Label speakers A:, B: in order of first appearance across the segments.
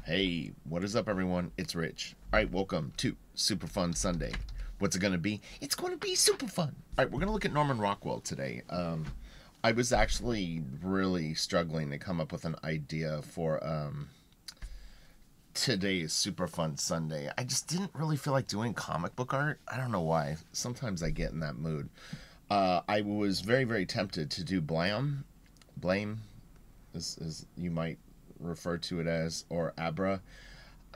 A: Hey, what is up, everyone? It's Rich. All right, welcome to Super Fun Sunday. What's it going to be? It's going to be super fun. All right, we're going to look at Norman Rockwell today. I was actually really struggling to come up with an idea for today's Super Fun Sunday. I just didn't really feel like doing comic book art. I don't know why. Sometimes I get in that mood. I was very, very tempted to do Blame, as you might refer to it as, or Abra.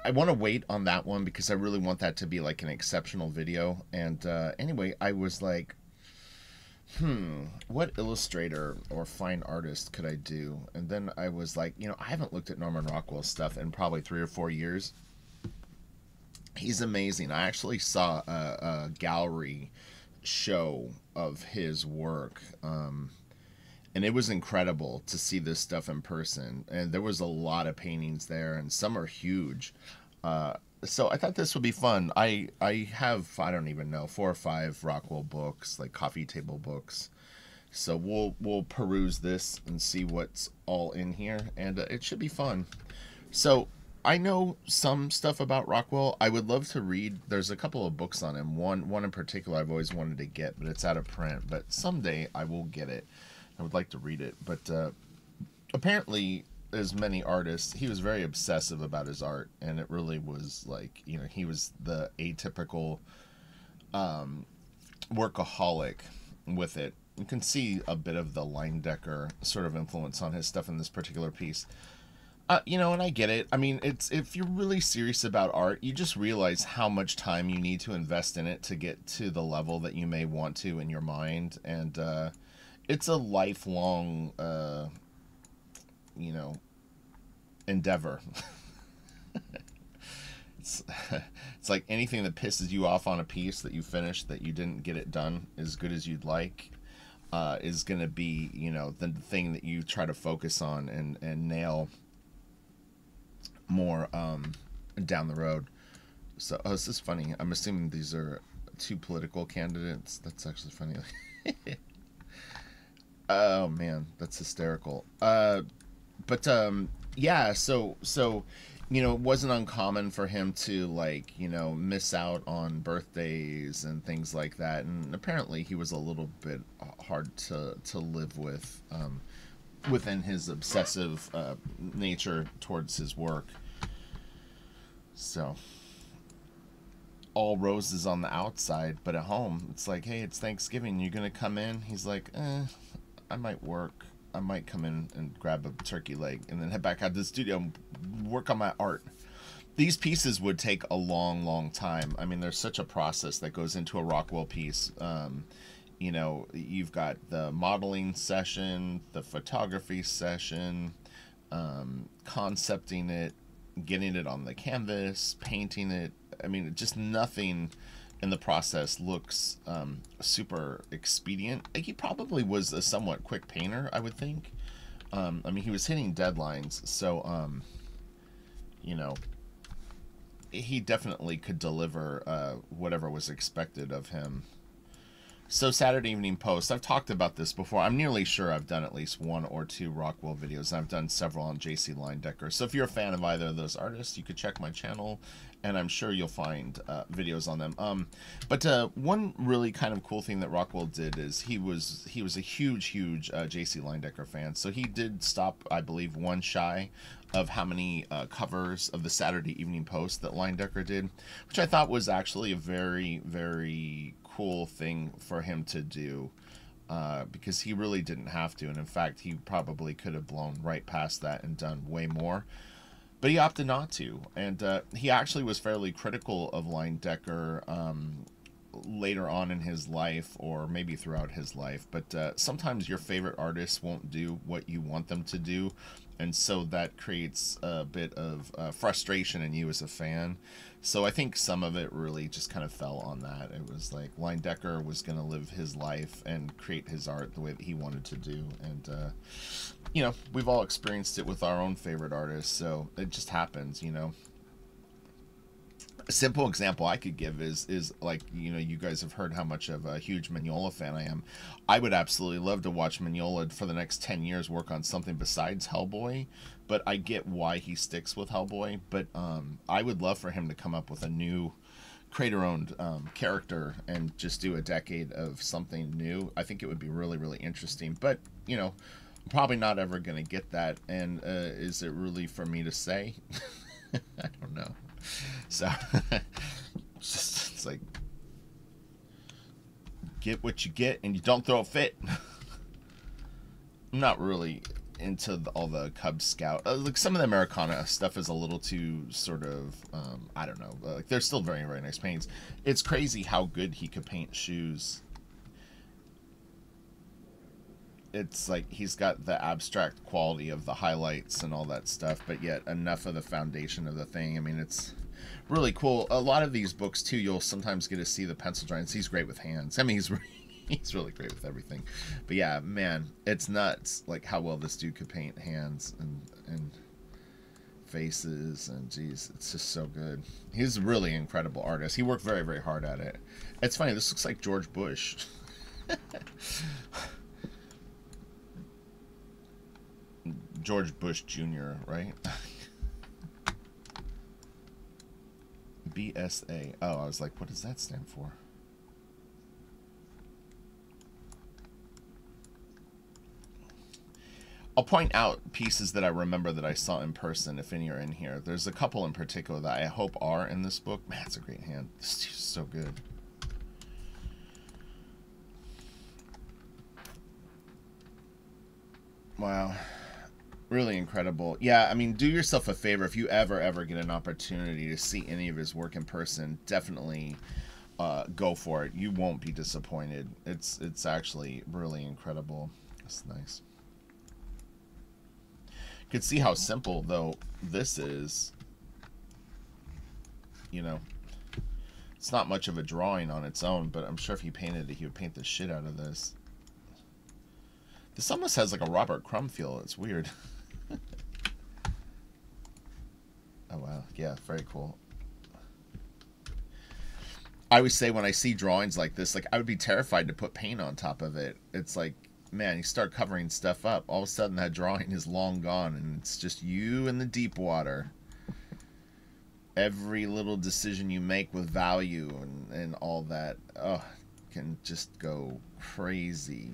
A: I want to wait on that one because I really want that to be like an exceptional video. And anyway, I was like, what illustrator or fine artist could I do? And then I was like, I haven't looked at Norman Rockwell's stuff in probably 3 or 4 years. He's amazing. I actually saw a gallery show of his work. And it was incredible to see this stuff in person. And there was a lot of paintings there, and some are huge. So I thought this would be fun. I have, I don't even know, 4 or 5 Rockwell books, like coffee table books. So we'll peruse this and see what's all in here, and it should be fun. So I know some stuff about Rockwell. I would love to read. There's a couple of books on him. One in particular I've always wanted to get, but it's out of print. But someday I will get it. I would like to read it. But apparently, as many artists, he was very obsessive about his art, and it really was like, he was the atypical workaholic with it. You can see a bit of the Leyendecker sort of influence on his stuff in this particular piece. And I get it. I mean, it's, if you're really serious about art, you just realize how much time you need to invest in it to get to the level that you may want to in your mind. And it's a lifelong, endeavor. it's, it's like anything that pisses you off on a piece that you finished that you didn't get it done as good as you'd like, is going to be, the thing that you try to focus on and nail more down the road. So, this is funny. I'm assuming these are 2 political candidates. That's actually funny. Oh man, that's hysterical. Yeah. So it wasn't uncommon for him to, like, miss out on birthdays and things like that. And apparently, he was a little bit hard to live with, within his obsessive nature towards his work. So, all roses on the outside, but at home, it's like, hey, it's Thanksgiving. You're gonna come in? He's like, I might work. I might come in and grab a turkey leg and then head back out to the studio and work on my art. These pieces would take a long, long time. I mean, there's such a process that goes into a Rockwell piece. You've got the modeling session, the photography session, concepting it, getting it on the canvas, painting it. I mean, just nothing in the process looks super expedient. Like, he probably was a somewhat quick painter, I would think. I mean, he was hitting deadlines, so he definitely could deliver whatever was expected of him. So, Saturday Evening Post, I've talked about this before. I'm nearly sure I've done at least 1 or 2 Rockwell videos. I've done several on J.C. Leyendecker. So if you're a fan of either of those artists, you could check my channel, and I'm sure you'll find videos on them. But one really kind of cool thing that Rockwell did is he was a huge J.C. Leyendecker fan. So he did stop, I believe, 1 shy of how many covers of the Saturday Evening Post that Leyendecker did, which I thought was actually a very, very cool thing for him to do, because he really didn't have to, and in fact he probably could have blown right past that and done way more, but he opted not to. And he actually was fairly critical of Leyendecker later on in his life, or maybe throughout his life. But sometimes your favorite artists won't do what you want them to do, and so that creates a bit of frustration in you as a fan. So I think some of it really just kind of fell on that. It was like Leyendecker was going to live his life and create his art the way that he wanted to do. And, we've all experienced it with our own favorite artists, so it just happens. A simple example I could give is like, you guys have heard how much of a huge Mignola fan I am. I would absolutely love to watch Mignola for the next 10 years work on something besides Hellboy, but I get why he sticks with Hellboy. But I would love for him to come up with a new creator-owned character and just do a decade of something new. I think it would be really, really interesting. But, probably not ever going to get that. And is it really for me to say? I don't know. So, it's like, get what you get and you don't throw a fit. I'm not really into all the Cub Scout. Like, some of the Americana stuff is a little too sort of, I don't know. Like, they're still very, very nice paints. It's crazy how good he could paint shoes. It's like he's got the abstract quality of the highlights and all that stuff, but yet enough of the foundation of the thing. I mean, it's really cool. A lot of these books, too, you'll sometimes get to see the pencil drawings. He's great with hands. I mean, he's really great with everything. But yeah, man, it's nuts, like, how well this dude could paint hands and faces, and geez, it's just so good. He's a really incredible artist. He worked very, very hard at it. It's funny, this looks like George Bush. George Bush Jr., right? BSA. Oh, I was like, what does that stand for? I'll point out pieces that I remember that I saw in person, if any are in here. There's a couple in particular that I hope are in this book. Man, it's a great hand. This is so good. Wow. Really incredible. Yeah, I mean, do yourself a favor. If you ever get an opportunity to see any of his work in person, definitely go for it. You won't be disappointed. It's actually really incredible. That's nice. You can see how simple, though, this is. It's not much of a drawing on its own, but I'm sure if he painted it, he would paint the shit out of this. This almost has like a Robert Crumb feel. It's weird. Oh, wow. Yeah, very cool. I always say when I see drawings like this, like, I would be terrified to put paint on top of it. It's like, man, you start covering stuff up, all of a sudden that drawing is long gone, and it's just you in the deep water. Every little decision you make with value and all that, can just go crazy.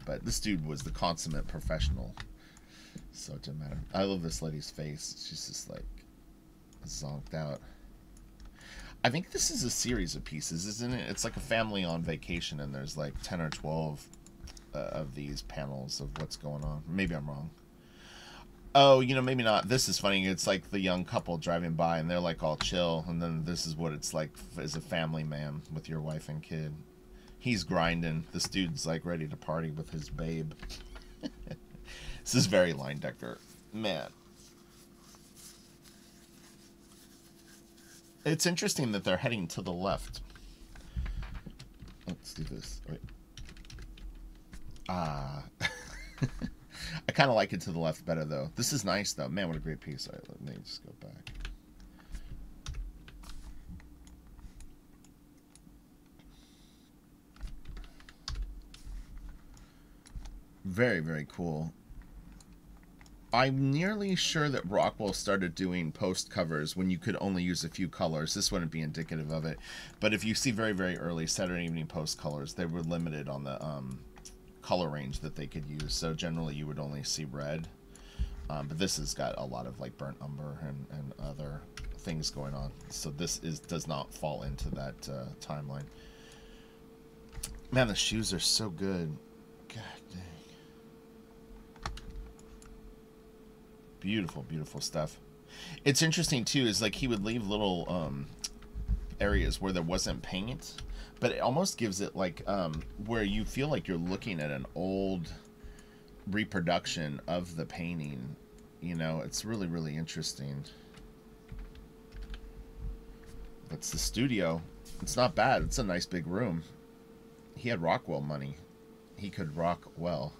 A: But this dude was the consummate professional. So it didn't matter. I love this lady's face. She's just like zonked out. I think this is a series of pieces, isn't it? It's like a family on vacation, and there's like 10 or 12 of these panels of what's going on. Maybe I'm wrong. Oh, maybe not. This is funny. It's like the young couple driving by, and they're like all chill, and then this is what it's like as a family man with your wife and kid. He's grinding. This dude's like ready to party with his babe. This is very Leyendecker. Man. It's interesting that they're heading to the left. Let's do this. Wait. I kind of like it to the left better, though. This is nice, though. Man, what a great piece. All right, let me just go back. Very, very cool. I'm nearly sure that Rockwell started doing post covers when you could only use a few colors. This wouldn't be indicative of it. But if you see very, very early Saturday evening post colors, they were limited on the color range that they could use. So generally you would only see red. But this has got a lot of like burnt umber and other things going on. So this does not fall into that timeline. Man, the shoes are so good. God dang. Beautiful, beautiful stuff. It's interesting, too, is like he would leave little areas where there wasn't paint, but it almost gives it like where you feel like you're looking at an old reproduction of the painting. It's really, really interesting. That's the studio. It's not bad. It's a nice big room. He had Rockwell money. He could rock well.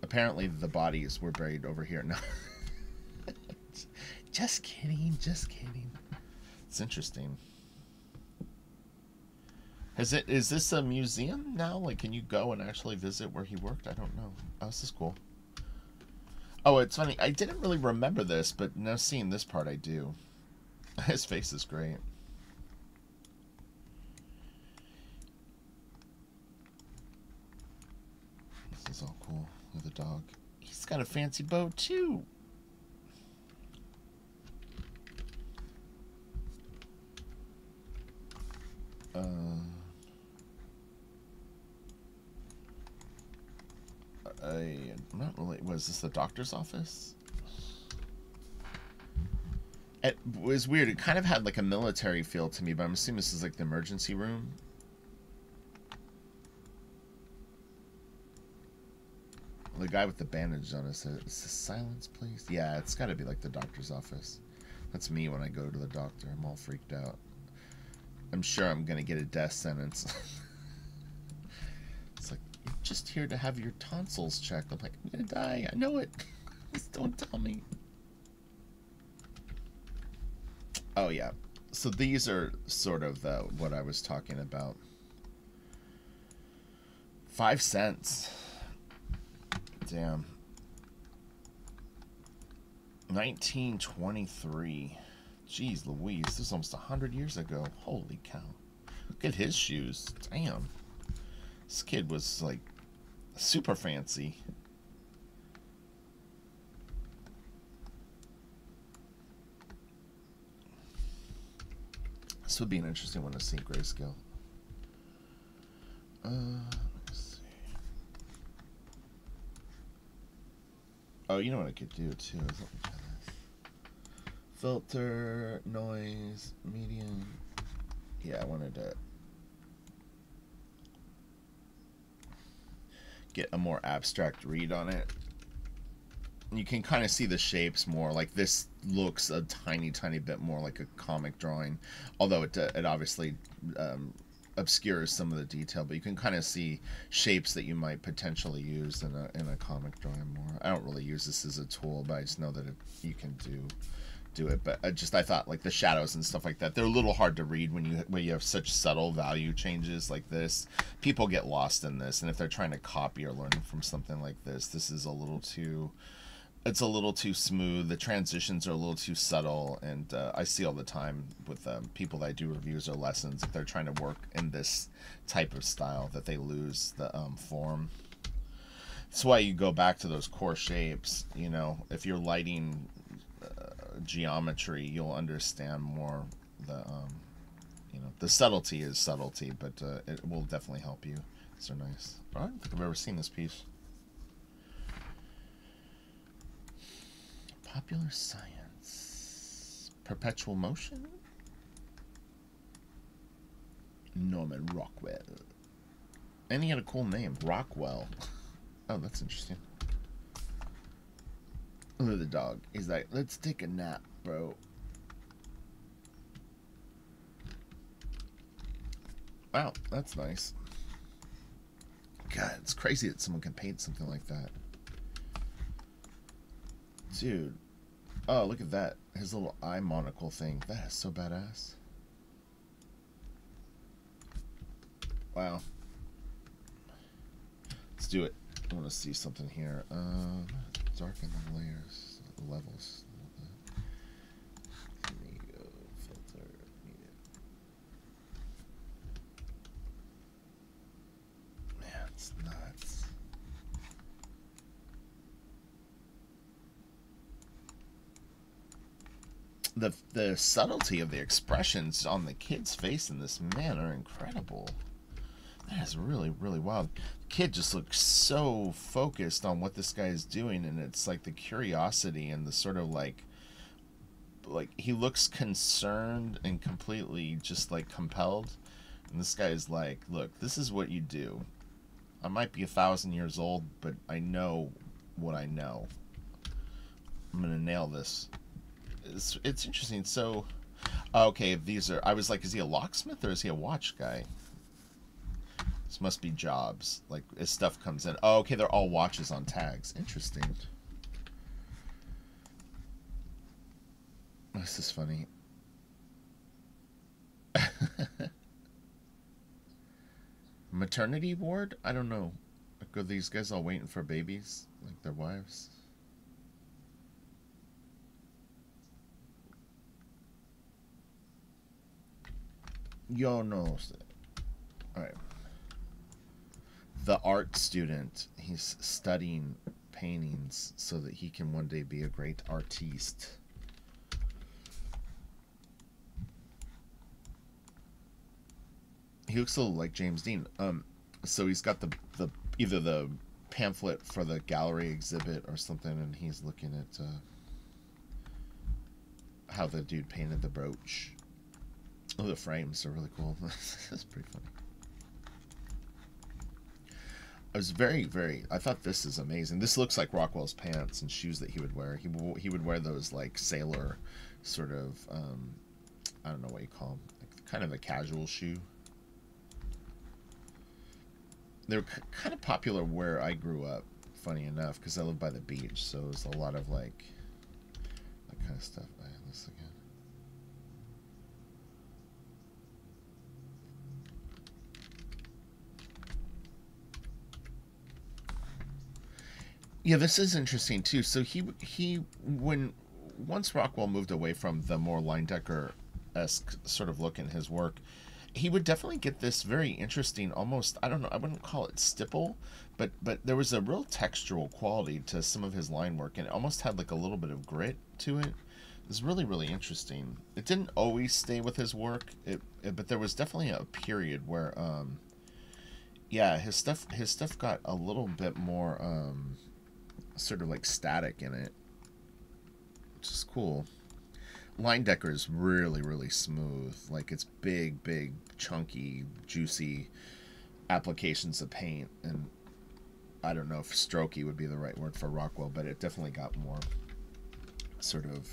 A: Apparently the bodies were buried over here. No. Just kidding, just kidding. It's interesting. Is this a museum now? Like, can you go and actually visit where he worked? I don't know. Oh, this is cool. Oh, it's funny. I didn't really remember this, but now seeing this part, I do. His face is great. This is all cool with the dog. He's got a fancy boat, too. I'm not really... Was this the doctor's office? It was weird. It kind of had like a military feel to me, but I'm assuming this is like the emergency room. The guy with the bandage on his head. Is this silence, please? Yeah, it's got to be like the doctor's office. That's me when I go to the doctor. I'm all freaked out. I'm sure I'm going to get a death sentence. It's like, you're just here to have your tonsils checked. I'm like, I'm going to die. I know it. Just don't tell me. Oh, yeah. So these are sort of what I was talking about. 5 cents. Damn. 1923. Jeez Louise, this is almost 100 years ago. Holy cow. Look at his shoes. Damn. This kid was like super fancy. This would be an interesting one to see, grayscale. Let's see. Oh, you know what I could do too? Is let me try this. Filter, noise, medium. Yeah, I wanted to get a more abstract read on it. You can kind of see the shapes more. Like this looks a tiny bit more like a comic drawing, although it obviously obscures some of the detail, but you can kind of see shapes that you might potentially use in a comic drawing more. I don't really use this as a tool, but I just know that you can do it. But I thought like the shadows and stuff like that, they're a little hard to read when you have such subtle value changes like this. People get lost in this, and if they're trying to copy or learn from something like this is a little too... It's a little too smooth. The transitions are a little too subtle, and I see all the time with people that do reviews or lessons, if they're trying to work in this type of style, that they lose the form. That's why you go back to those core shapes. You know, if you're lighting geometry, you'll understand more the you know, the subtlety is subtlety, but it will definitely help you. These are nice. I don't think I've ever seen this piece. Popular Science. Perpetual Motion? Norman Rockwell. And he had a cool name. Rockwell. Oh, that's interesting. Look at the dog. He's like, let's take a nap, bro. Wow, that's nice. God, it's crazy that someone can paint something like that. Dude. Oh, look at that. His little eye monocle thing. That is so badass. Wow. Let's do it. I want to see something here. Darken the layers. Levels. Let me go. Filter. Medium. Man, it's nuts. The subtlety of the expressions on the kid's face in this man are incredible. That is really, really wild. The kid just looks so focused on what this guy is doing, and it's like the curiosity and the sort of like he looks concerned and completely just like compelled. And this guy is like, look, this is what you do. I might be 1,000 years old, but I know what I know. I'm gonna nail this. It's interesting. So, okay, these are... I was like, is he a locksmith or is he a watch guy? This must be jobs. Like, as stuff comes in. Oh, okay, they're all watches on tags. Interesting. This is funny. Maternity ward? I don't know. Like, are these guys all waiting for babies? Like their wives? Yo, no. Alright. The art student. He's studying paintings so that he can one day be a great artiste. He looks a little like James Dean. So he's got the either the pamphlet for the gallery exhibit or something, and he's looking at how the dude painted the brooch. Oh, the frames are really cool. That's pretty funny. I was I thought this is amazing. This looks like Rockwell's pants and shoes that he would wear. He would wear those like sailor sort of, I don't know what you call them, like kind of a casual shoe. They're kind of popular where I grew up, funny enough, because I live by the beach, so there's a lot of like that kind of stuff. This again. Yeah, this is interesting too. So once Rockwell moved away from the more Leyendecker-esque sort of look in his work, he would definitely get this very interesting, almost, I don't know, I wouldn't call it stipple, but there was a real textural quality to some of his line work, and it almost had like a little bit of grit to it. It was really, really interesting. It didn't always stay with his work, but there was definitely a period where, yeah, his stuff got a little bit more, sort of like static in it, which is cool. Leyendecker is really, really smooth. Like, it's big, chunky, juicy applications of paint. And I don't know if strokey would be the right word for Rockwell, but it definitely got more sort of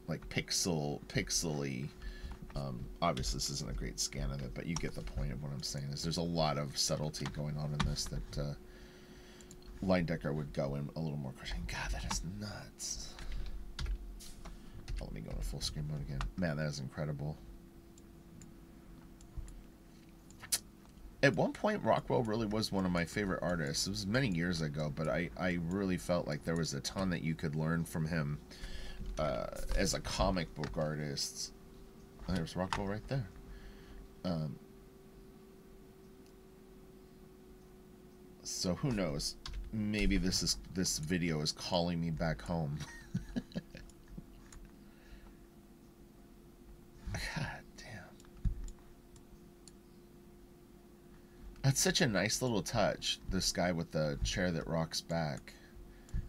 A: like pixely. Obviously, this isn't a great scan of it, but you get the point of what I'm saying. Is there's a lot of subtlety going on in this that Leyendecker would go in a little more. God, that is nuts. Let me go into full screen mode again. Man, that is incredible. At one point, Rockwell really was one of my favorite artists. It was many years ago, but I really felt like there was a ton that you could learn from him as a comic book artist. Oh, there's Rockwell right there. So who knows? Maybe this video is calling me back home. God damn. That's such a nice little touch. This guy with the chair that rocks back.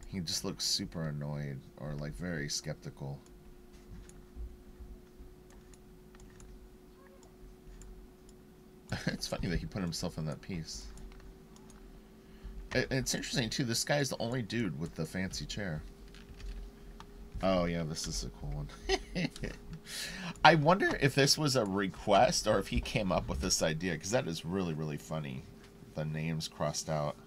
A: He just looks super annoyed or like very skeptical. It's funny that he put himself in that piece. It's interesting too. This guy is the only dude with the fancy chair. Oh yeah, this is a cool one. I wonder if this was a request or if he came up with this idea, because that is really, really funny. The names crossed out.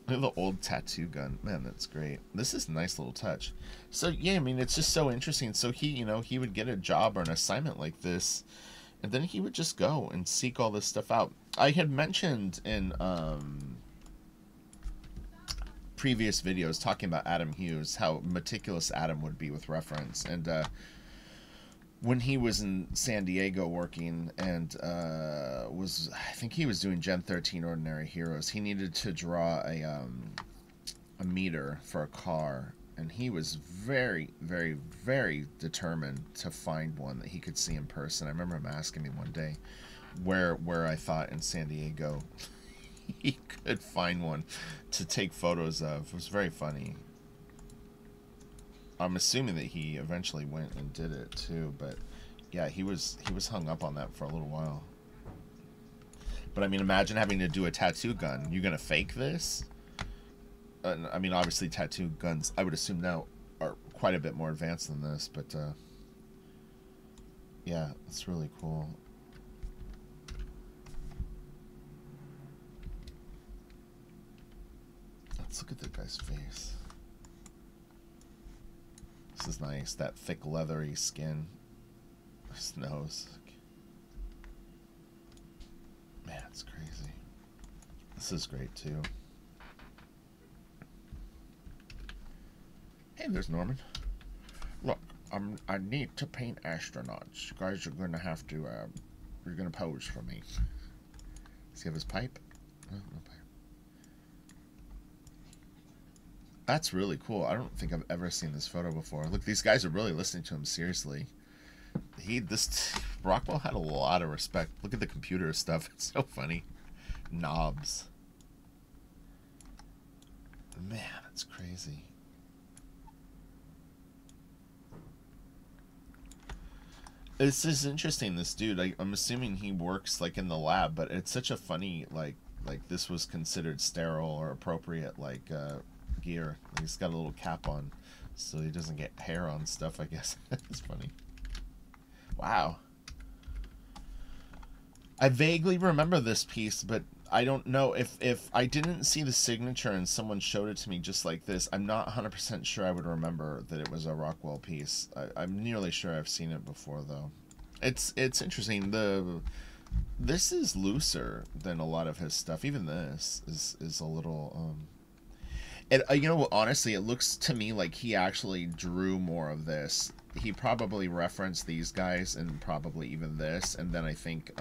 A: Look at the old tattoo gun. Man, that's great. This is a nice little touch. So yeah, I mean, it's just so interesting. So he would get a job or an assignment like this, and then he would just go and seek all this stuff out. I had mentioned in previous videos talking about Adam Hughes, how meticulous Adam would be with reference. And when he was in San Diego working and I think he was doing Gen 13 Ordinary Heroes, he needed to draw a meter for a car, and he was very, very, very determined to find one that he could see in person. I remember him asking me one day where I thought in San Diego he could find one to take photos of. It was very funny. I'm assuming that he eventually went and did it too, but yeah, he was hung up on that for a little while. But I mean, imagine having to do a tattoo gun. You're gonna fake this? I mean, obviously tattoo guns, I would assume now, are quite a bit more advanced than this, but yeah, it's really cool. Let's look at the guy's face. This is nice. That thick leathery skin. His nose. Man, it's crazy. This is great too. Hey, there's Norman. Look, I need to paint astronauts. You guys are gonna have to, you're gonna pose for me. Does he have his pipe? No, no pipe. That's really cool. I don't think I've ever seen this photo before. Look, these guys are really listening to him seriously. Rockwell had a lot of respect. Look at the computer stuff. It's so funny. Knobs. Man, that's crazy. This is interesting, this dude. I'm assuming he works, like, in the lab, but it's such a funny, like this was considered sterile or appropriate, like, gear. He's got a little cap on, so he doesn't get hair on stuff, I guess. It's funny. Wow. I vaguely remember this piece, but I don't know if I didn't see the signature and someone showed it to me just like this. I'm not 100% sure I would remember that it was a Rockwell piece. I'm nearly sure I've seen it before, though. It's interesting. This is looser than a lot of his stuff. Even this is a little. You know, honestly, it looks to me like he actually drew more of this. He probably referenced these guys and probably even this, and then I think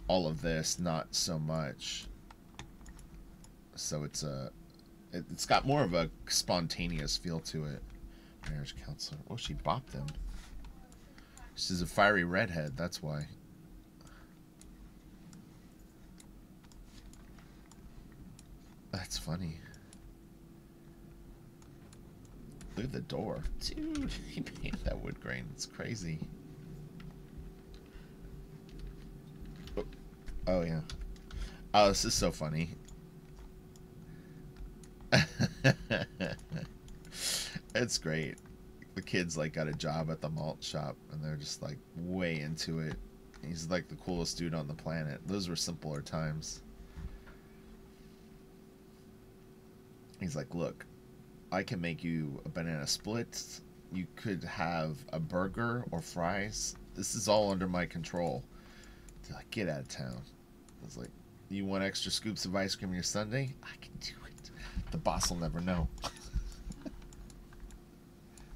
A: all of this not so much. So it's got more of a spontaneous feel to it. Marriage counselor. Oh, she bopped him. She's a fiery redhead, that's why. That's funny. Look at the door. Dude, he painted that wood grain. It's crazy. Oh, yeah. Oh, this is so funny. It's great. The kid's, like, got a job at the malt shop, and they're just, like, way into it. He's, like, the coolest dude on the planet. Those were simpler times. He's like, look, I can make you a banana split. You could have a burger or fries. This is all under my control. They're like, get out of town. I was like, you want extra scoops of ice cream on your sundae? I can do it. The boss will never know.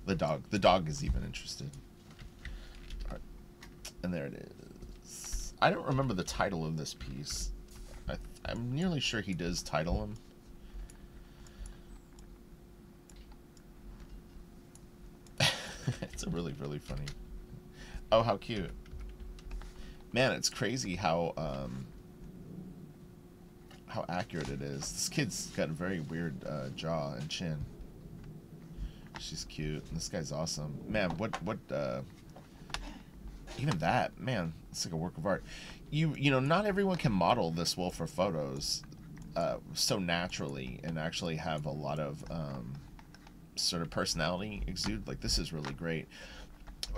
A: The dog is even interested. All right. And there it is. I don't remember the title of this piece. I'm nearly sure he does title him. It's a really, really funny. Oh, how cute. Man, it's crazy how accurate it is. This kid's got a very weird jaw and chin. She's cute. This guy's awesome. Man, what even that, man, it's like a work of art. You know, not everyone can model this well for photos so naturally and actually have a lot of sort of personality exude. Like, this is really great.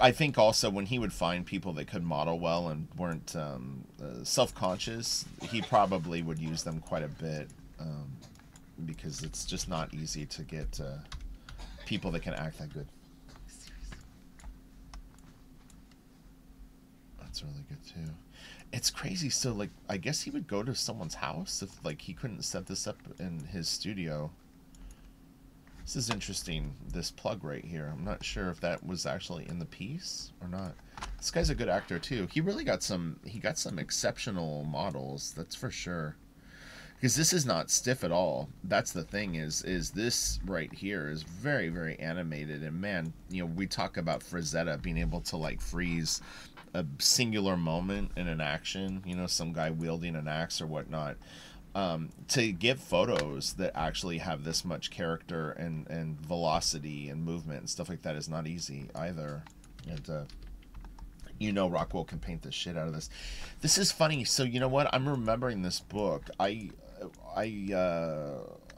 A: I think also when he would find people that could model well and weren't self-conscious, he probably would use them quite a bit because it's just not easy to get people that can act that good. That's really good too. It's crazy. So, like, I guess he would go to someone's house if, like, he couldn't set this up in his studio. This is interesting, this plug right here. I'm not sure if that was actually in the piece or not. This guy's a good actor too. He really got some, exceptional models, that's for sure. Because this is not stiff at all. That's the thing, is this right here is very, very animated. And man, you know, we talk about Frazetta being able to, like, freeze a singular moment in an action, you know, some guy wielding an axe or whatnot. To get photos that actually have this much character and velocity and movement and stuff like that is not easy either. And you know, Rockwell can paint the shit out of this. This is funny. So you know what? I'm remembering this book. I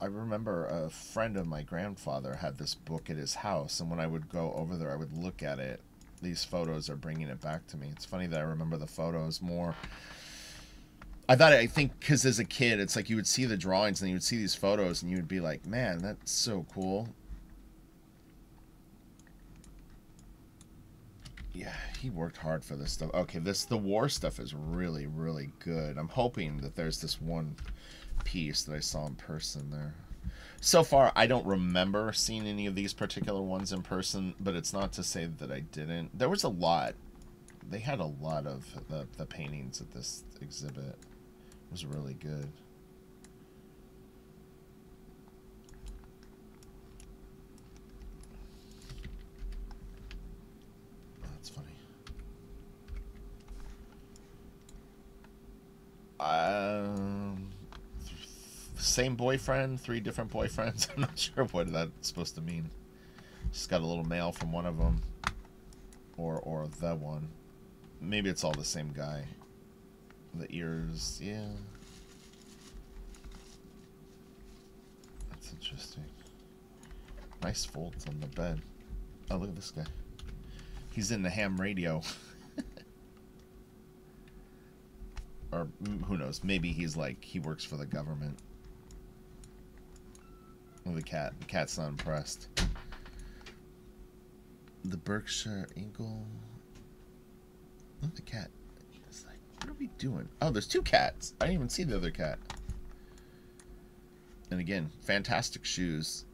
A: remember a friend of my grandfather had this book at his house, and when I would go over there, I would look at it. These photos are bringing it back to me. It's funny that I remember the photos more. I think because as a kid, it's like you would see the drawings and you would see these photos and you would be like, man, that's so cool. Yeah, he worked hard for this stuff. Okay, the war stuff is really, really good. I'm hoping that there's this one piece that I saw in person there. So far, I don't remember seeing any of these particular ones in person, but it's not to say that I didn't. There was a lot. They had a lot of the paintings at this exhibit. It was really good. That's funny. Same boyfriend, 3 different boyfriends. I'm not sure what that's supposed to mean. Just got a little mail from one of them, or the one. Maybe it's all the same guy. The ears, yeah. That's interesting. Nice folds on the bed. Oh, look at this guy. He's in the ham radio. Or who knows? Maybe he's like, he works for the government. Oh, the cat. The cat's not impressed. The Berkshire Eagle. Look at the cat. It's like, what are we doing? Oh, there's 2 cats. I didn't even see the other cat. And again, fantastic shoes.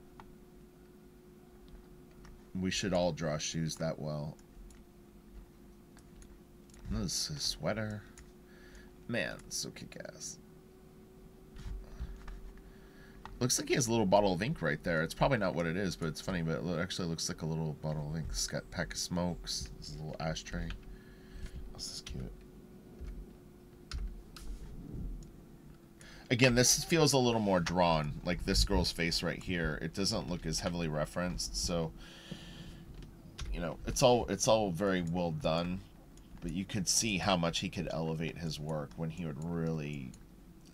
A: We should all draw shoes that well. This is a sweater. Man, so kick-ass. Looks like he has a little bottle of ink right there. It's probably not what it is, but it's funny. But it actually looks like a little bottle of ink. It's got a pack of smokes. This is a little ashtray. This is cute. Again, this feels a little more drawn. Like this girl's face right here. It doesn't look as heavily referenced. So, you know, it's all very well done. But you could see how much he could elevate his work when he would really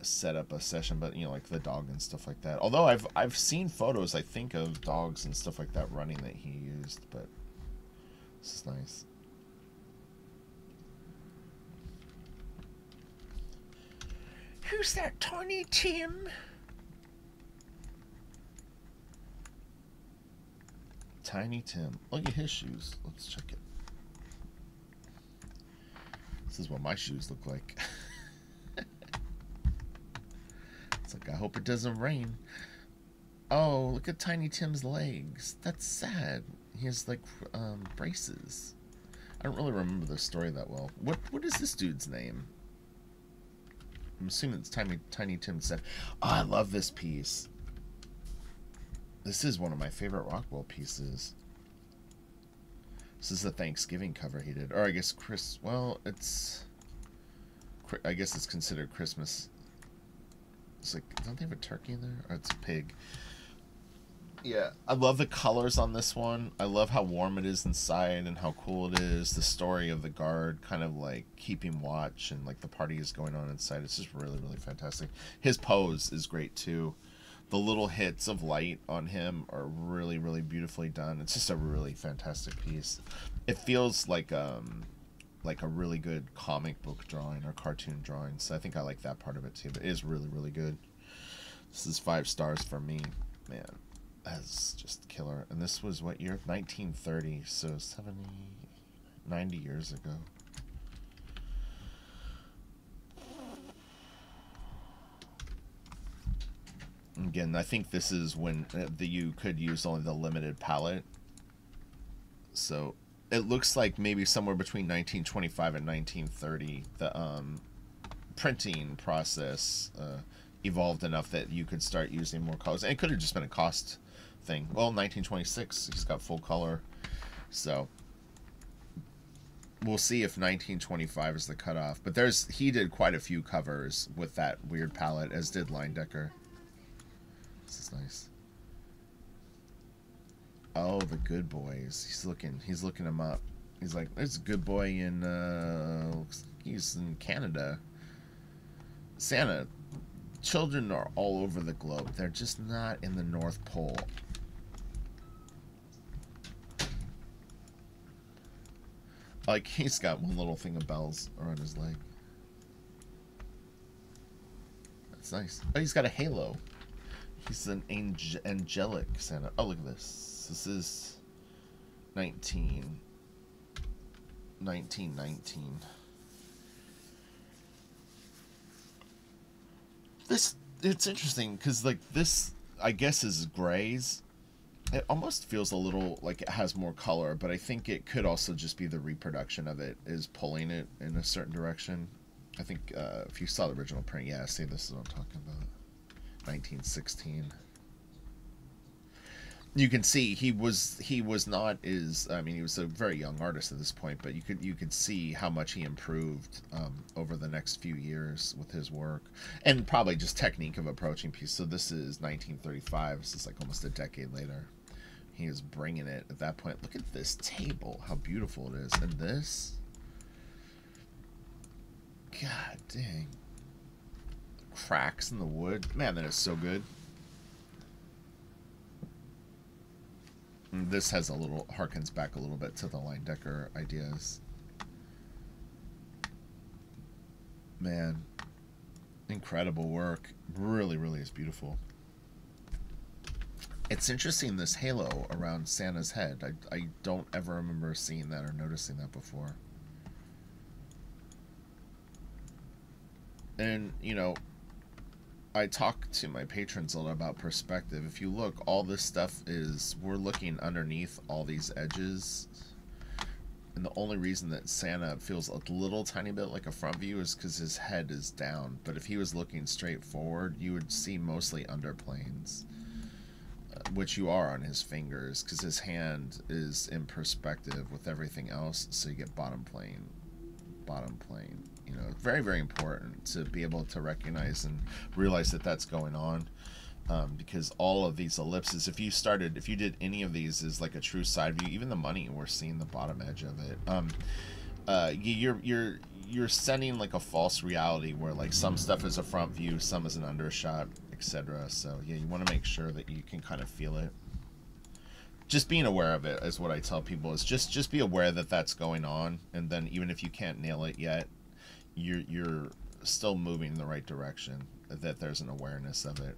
A: set up a session, but you know, like the dog and stuff like that. Although I've seen photos, I think, of dogs and stuff like that running that he used, but this is nice. Who's that, Tiny Tim? Tiny Tim. Look at his shoes. Let's check it. This is what my shoes look like. It's like, I hope it doesn't rain. Oh, look at Tiny Tim's legs. That's sad. He has like braces. I don't really remember the story that well. What is this dude's name? I'm assuming it's Tiny Tim said. Oh, I love this piece. This is one of my favorite Rockwell pieces. This is the Thanksgiving cover he did. Or I guess well, I guess it's considered Christmas. It's like, don't they have a turkey in there? Or it's a pig. Yeah, I love the colors on this one. I love how warm it is inside and how cool it is. The story of the guard kind of like keeping watch and like the party is going on inside. It's just really, really fantastic. His pose is great too. The little hits of light on him are really, really beautifully done. It's just a really fantastic piece. It feels like a really good comic book drawing or cartoon drawing. So I think I like that part of it too. But it is really, really good. This is 5 stars for me. Man, that's just killer. And this was what year? 1930. So 90 years ago. Again, I think this is when you could use only the limited palette. So it looks like maybe somewhere between 1925 and 1930, the printing process evolved enough that you could start using more colors. And it could have just been a cost thing. Well, 1926, he's got full color. So we'll see if 1925 is the cutoff. But he did quite a few covers with that weird palette, as did Leyendecker. This is nice. Oh, the Good Boys. He's looking him up. He's like, there's a good boy in he's in Canada. Santa. Children are all over the globe. They're just not in the North Pole. Like, he's got one little thing of bells around his leg. That's nice. Oh, he's got a halo. He's an angelic Santa. Oh, look at this. This is 19. 1919. This, it's interesting because like this, I guess, is grays. It almost feels a little like it has more color, but I think it could also just be the reproduction of it is pulling it in a certain direction. I think if you saw the original print, yeah, see, this is what I'm talking about. 1916. You can see he was not as, I mean, he was a very young artist at this point, but you could see how much he improved over the next few years with his work, and probably just technique of approaching piece. So this is 1935. This is like almost a decade later. He is bringing it at that point. Look at this table, how beautiful it is, and this, god dang, cracks in the wood, man, that is so good. This has a little, harkens back a little bit to the Leyendecker ideas. Man, incredible work. Really, really is beautiful. It's interesting, this halo around Santa's head. I don't ever remember seeing that or noticing that before. And, you know, I talk to my patrons a lot about perspective. If you look, all this stuff is, we're looking underneath all these edges. And the only reason that Santa feels a little tiny bit like a front view is because his head is down. But if he was looking straight forward, you would see mostly underplanes, which you are on his fingers, because his hand is in perspective with everything else. So you get bottom plane, bottom plane. You know, very, very important to be able to recognize and realize that that's going on, because all of these ellipses, if you did any of these as like a true side view, even the money, we're seeing the bottom edge of it. You're sending like a false reality where like some stuff is a front view, some is an undershot, etc. So yeah, you want to make sure that you can kind of feel it. Just being aware of it is what I tell people, is just be aware that that's going on, and then even if you can't nail it yet, you're still moving in the right direction, that there's an awareness of it,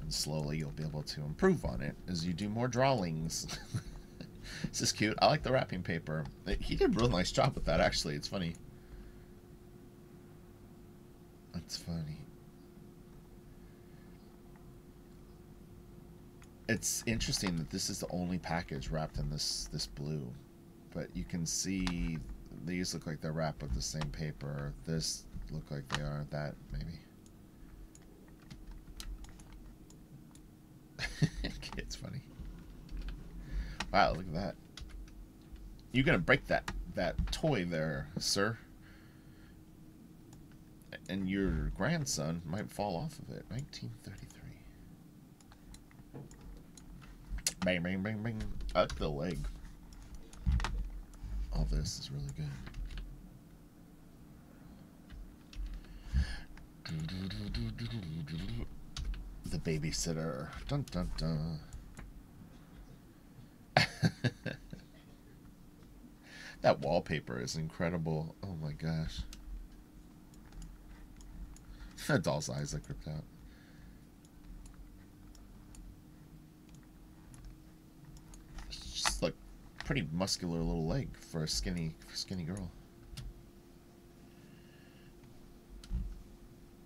A: and slowly you'll be able to improve on it as you do more drawings. This is cute. I like the wrapping paper. He did a real nice job with that, actually. It's funny. It's funny. It's interesting that this is the only package wrapped in this blue, but you can see these look like they're wrapped with the same paper. This look like they are that, maybe. It's funny. Wow, look at that. You're gonna break that toy there, sir. And your grandson might fall off of it. 1933. Bang, bang, bang, bang. I like the leg. All this is really good. The babysitter. Dun dun dun. That wallpaper is incredible. Oh my gosh. That doll's eyes that ripped out. It's just like pretty muscular little leg for a skinny girl.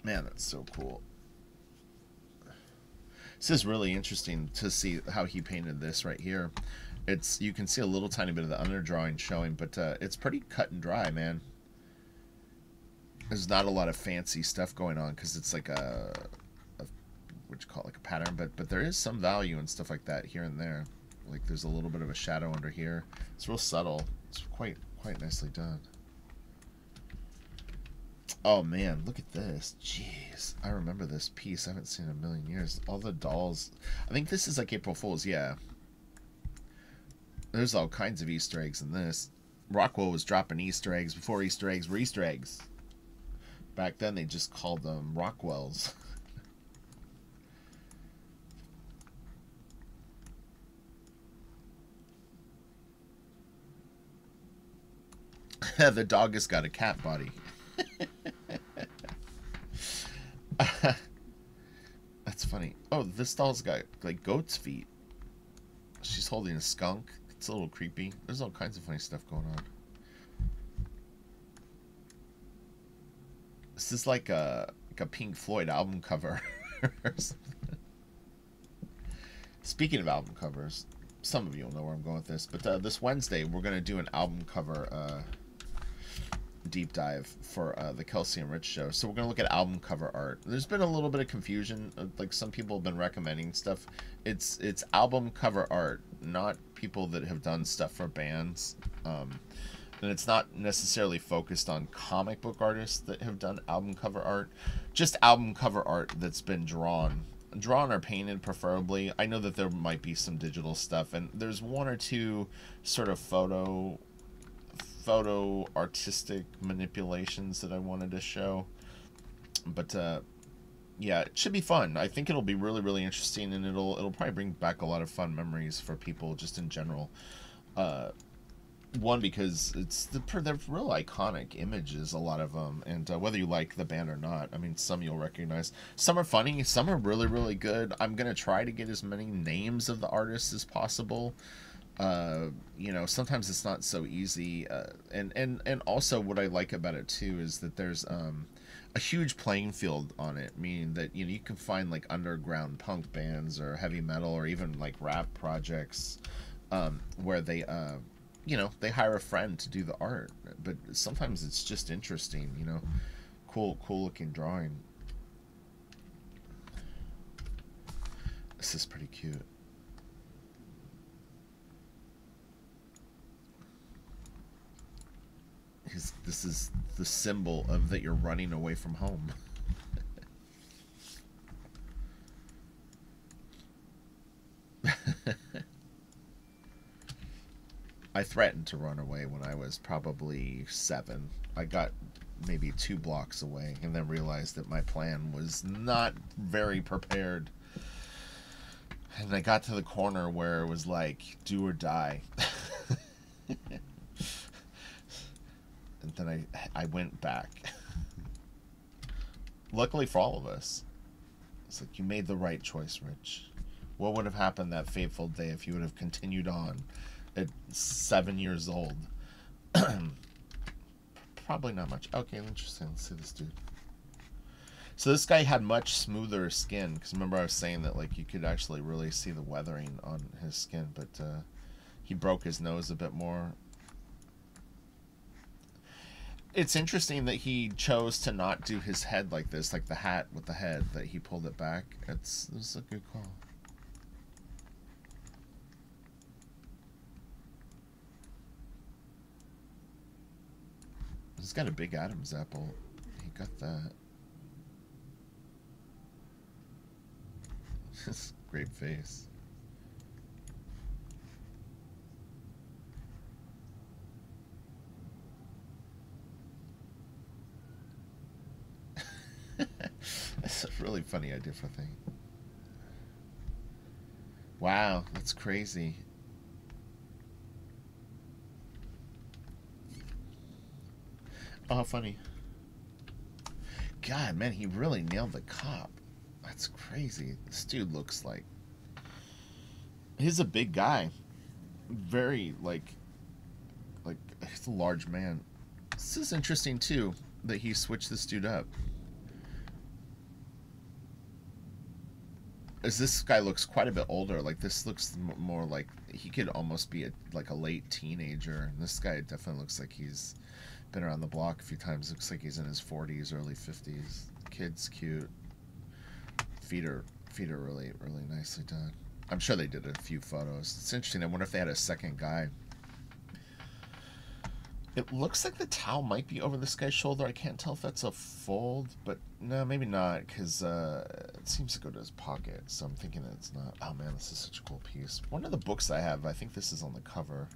A: Man, that's so cool. This is really interesting to see how he painted this right here. It's, you can see a little tiny bit of the underdrawing showing, but it's pretty cut and dry, man. There's not a lot of fancy stuff going on because it's like a what you call it, like a pattern, but there is some value and stuff like that here and there. Like there's a little bit of a shadow under here. It's real subtle. It's quite nicely done. Oh man, look at this. Jeez, I remember this piece. I haven't seen it in a million years. All the dolls. I think this is like April Fool's. Yeah. There's all kinds of Easter eggs in this. Rockwell was dropping Easter eggs before Easter eggs were Easter eggs. Back then they just called them Rockwells. The dog has got a cat body. That's funny. Oh, this doll's got like goat's feet. She's holding a skunk. It's a little creepy. There's all kinds of funny stuff going on. This is like a Pink Floyd album cover or something. Speaking of album covers, some of you will know where I'm going with this, but this Wednesday we're going to do an album cover deep dive for the Kelsey and Rich show. So we're going to look at album cover art. There's been a little bit of confusion. Like, some people have been recommending stuff. It's album cover art, not people that have done stuff for bands. And it's not necessarily focused on comic book artists that have done album cover art. Just album cover art that's been drawn or painted, preferably. I know that there might be some digital stuff, and there's one or two sort of photo artistic manipulations that I wanted to show. But yeah, it should be fun. I think it'll be really, really interesting, and it'll probably bring back a lot of fun memories for people just in general. One, because they're real iconic images, a lot of them, and whether you like the band or not, I mean, some you'll recognize. Some are funny, some are really, really good. I'm gonna try to get as many names of the artists as possible. You know, sometimes it's not so easy, and also what I like about it too is that there's a huge playing field on it, meaning that, you know, you can find like underground punk bands or heavy metal or even like rap projects where they you know, they hire a friend to do the art, but sometimes it's just interesting, you know, cool looking drawing. This is pretty cute. This is the symbol of that you're running away from home. I threatened to run away when I was probably 7. I got maybe 2 blocks away and then realized that my plan was not very prepared. And I got to the corner where it was like, do or die. And then I went back. Luckily for all of us, it's like, you made the right choice, Rich. What would have happened that fateful day if you would have continued on at 7 years old? Probably not much. Okay, interesting. Let's see this dude. So this guy had much smoother skin, because remember I was saying that, like, you could actually really see the weathering on his skin, but he broke his nose a bit more. It's interesting that he chose to not do his head like this, like the hat with the head, that he pulled it back. It's a good call. He's got a big Adam's apple. He got that. Great face. That's a really funny idea for a thing. Wow, that's crazy. Oh, how funny. God, man, he really nailed the cop. That's crazy. This dude looks like... He's a big guy. Very, like, he's a large man. This is interesting, too, that he switched this dude up. As this guy looks quite a bit older. Like, this looks more like he could almost be like a late teenager. And this guy definitely looks like he's been around the block a few times. Looks like he's in his 40s, early 50s. Kid's cute. Feet are really, really nicely done. I'm sure they did a few photos. It's interesting. I wonder if they had a second guy. It looks like the towel might be over this guy's shoulder. I can't tell if that's a fold, but no, maybe not, because it seems to go to his pocket, so I'm thinking that it's not. Oh man, this is such a cool piece. One of the books I have, I think this is on the cover.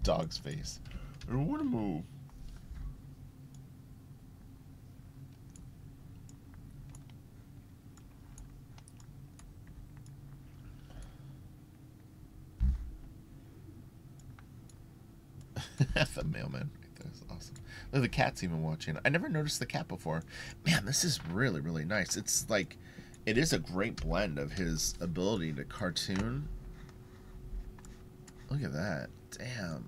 A: Dog's face. I don't want to move. The mailman. That's awesome. Look, the cat's even watching. I never noticed the cat before. Man, this is really, really nice. It's like, it is a great blend of his ability to cartoon. Look Look at that. Damn.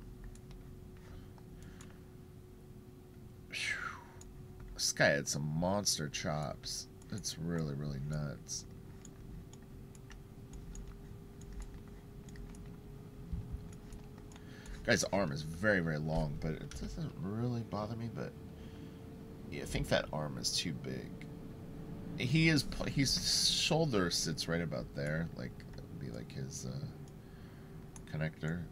A: Whew. This guy had some monster chops. It's really, really nuts. Guy's arm is very, very long, but it doesn't really bother me, but yeah, I think that arm is too big. His shoulder sits right about there, like that would be like his connector.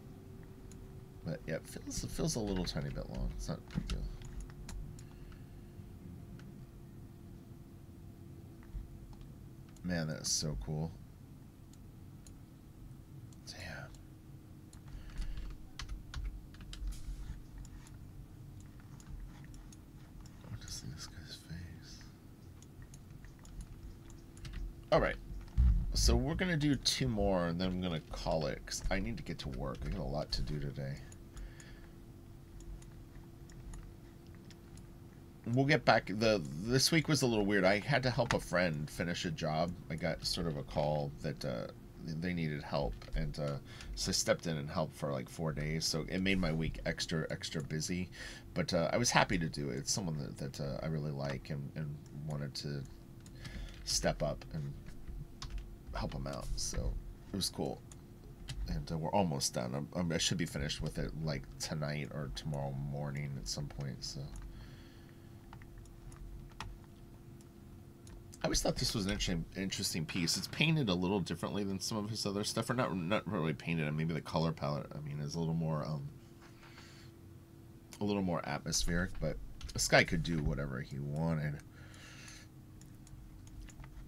A: But yeah, it feels a little tiny bit long. It's not a big deal. Man, that is so cool. Damn. I want to see this guy's face. Alright. So we're going to do 2 more, and then I'm going to call it, because I need to get to work. I got a lot to do today. We'll get back. This week was a little weird. I had to help a friend finish a job. I got sort of a call that they needed help, and so I stepped in and helped for like 4 days. So it made my week extra busy, but I was happy to do it. It's someone that I really like and wanted to step up and help them out. So it was cool, and we're almost done. I should be finished with it like tonight or tomorrow morning at some point. So. I always thought this was an interesting piece. It's painted a little differently than some of his other stuff, or not really painted. Maybe the color palette, I mean, is a little more atmospheric. But this guy could do whatever he wanted.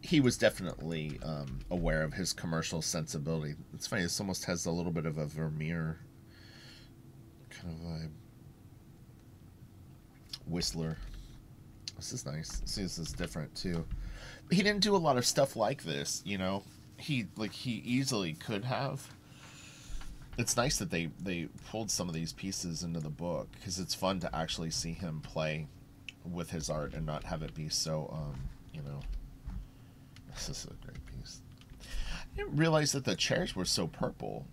A: He was definitely aware of his commercial sensibility. It's funny. This almost has a little bit of a Vermeer kind of vibe. Whistler. This is nice. See, this is different too. He didn't do a lot of stuff like this, you know. He easily could have. It's nice that they pulled some of these pieces into the book, because it's fun to actually see him play with his art and not have it be so you know. This is a great piece. I didn't realize that the chairs were so purple.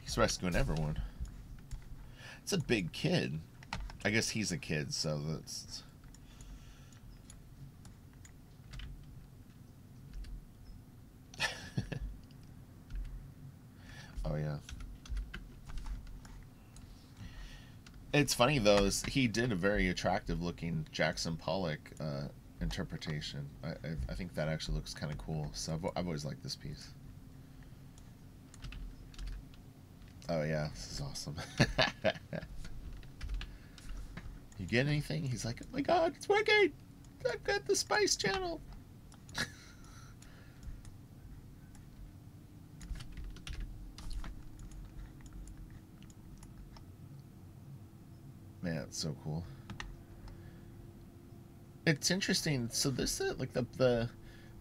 A: He's rescuing everyone. It's a big kid. I guess he's a kid, so that's... Oh, yeah. It's funny, though, he did a very attractive-looking Jackson Pollock interpretation. I think that actually looks kind of cool, so I've always liked this piece. Oh yeah, this is awesome. You get anything? He's like, oh my god, it's working! I've got the Spice Channel! Man, it's so cool. It's interesting. So this is like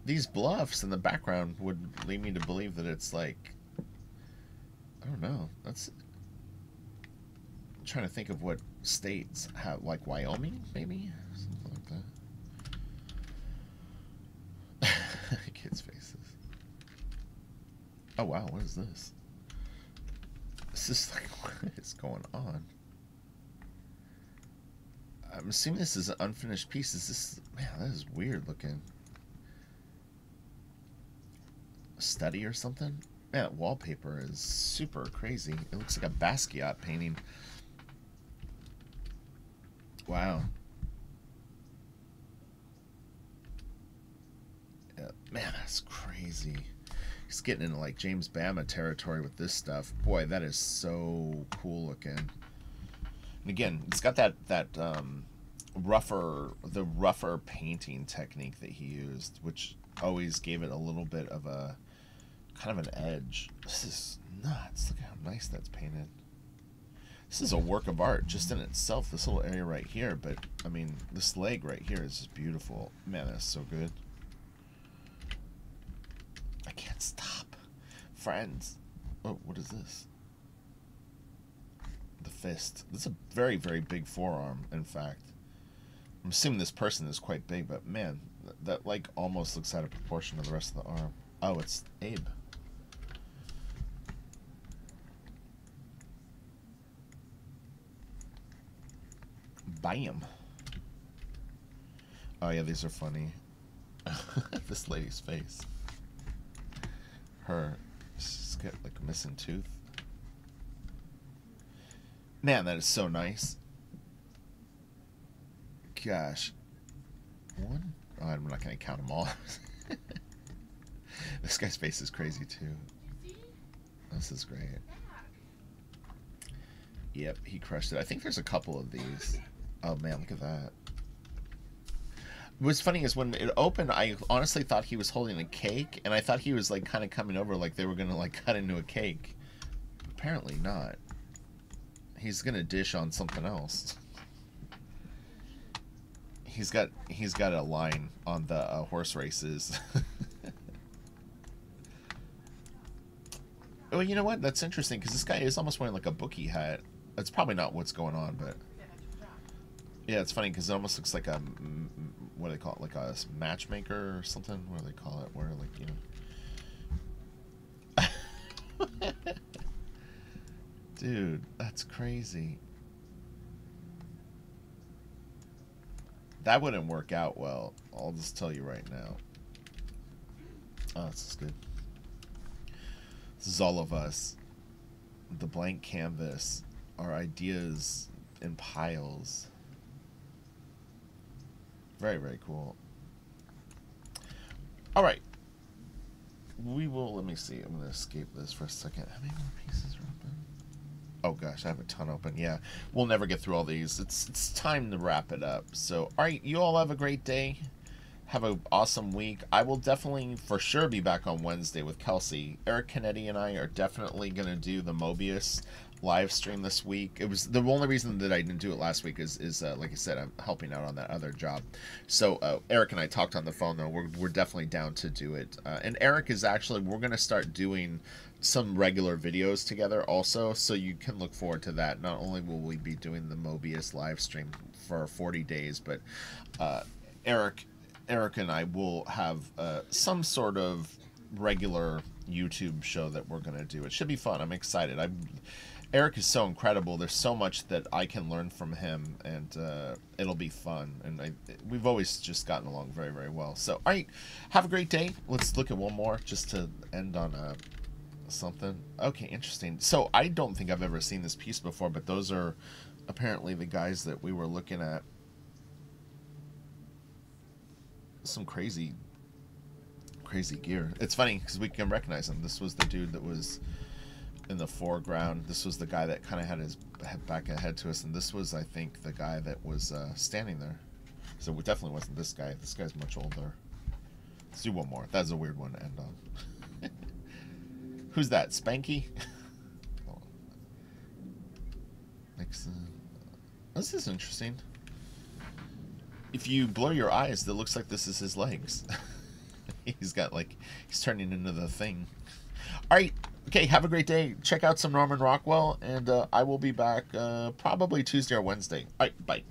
A: these bluffs in the background would lead me to believe that it's like, I don't know. I'm trying to think of what states have, like Wyoming, maybe? Something like that. Kids' faces. Oh, wow, what is this? This is like, what is going on? I'm assuming this is an unfinished piece. Is this... Man, that is weird looking. A study or something? Man, that wallpaper is super crazy. It looks like a Basquiat painting. Wow. Yeah, man, that's crazy. He's getting into like James Bama territory with this stuff. Boy, that is so cool looking. And again, it's got that rougher painting technique that he used, which always gave it a little bit of a kind of an edge. This is nuts. Look how nice that's painted. This is a work of art just in itself, this little area right here, but I mean, this leg right here is just beautiful. Man, that's so good. I can't stop. Friends. Oh, what is this? The fist. That's a very, very big forearm, in fact. I'm assuming this person is quite big, but man, that like almost looks out of proportion to the rest of the arm. Oh, it's Abe. Bam. Oh yeah, these are funny. This lady's face. She's got like a missing tooth. Man, that is so nice. Gosh. One? Oh, I'm not going to count them all. This guy's face is crazy too. This is great. Yep, he crushed it. I think there's a couple of these. Oh man, look at that. What's funny is when it opened, I honestly thought he was holding a cake, and I thought he was like kind of coming over like they were going to like cut into a cake. Apparently not. He's going to dish on something else. He's got a line on the horse races. Oh, you know what? That's interesting because this guy is almost wearing like a bookie hat. That's probably not what's going on, but yeah, it's funny because it almost looks like a, what do they call it? Like a matchmaker or something. What do they call it? Where like, you know. Dude, that's crazy. That wouldn't work out well. I'll just tell you right now. Oh, this is good. This is all of us. The blank canvas. Our ideas in piles. Very, very cool. Alright. We will, let me see. I'm going to escape this for a second. How many more pieces are open? Oh gosh, I have a ton open. Yeah, we'll never get through all these. It's time to wrap it up. So, all right, you all have a great day. Have an awesome week. I will definitely, for sure, be back on Wednesday with Kelsey. Eric Kennedy and I are definitely going to do the Mobius live stream this week. It was the only reason that I didn't do it last week is like I said, I'm helping out on that other job. So Eric and I talked on the phone, though. We're definitely down to do it. And Eric is actually, we're going to start doing some regular videos together also, so you can look forward to that. Not only will we be doing the Mobius live stream for 40 days, but Eric and I will have some sort of regular YouTube show that we're going to do. It should be fun. I'm excited. Eric is so incredible. There's so much that I can learn from him, and it'll be fun. And we've always just gotten along very, very well. So, all right, have a great day. Let's look at one more just to end on something. Okay, interesting. So I don't think I've ever seen this piece before, but those are apparently the guys that we were looking at. Some crazy gear. It's funny because we can recognize him. This was the dude that was in the foreground. This was the guy that kind of had his back ahead to us, and this was, I think, the guy that was standing there. So it definitely wasn't this guy. This guy's much older. Let's do one more. That's a weird one to end on. Who's that? Spanky? Oh. This is interesting. If you blur your eyes, it looks like this is his legs. He's got like, he's turning into the thing. All right. Okay, have a great day. Check out some Norman Rockwell, and I will be back probably Tuesday or Wednesday. All right, bye.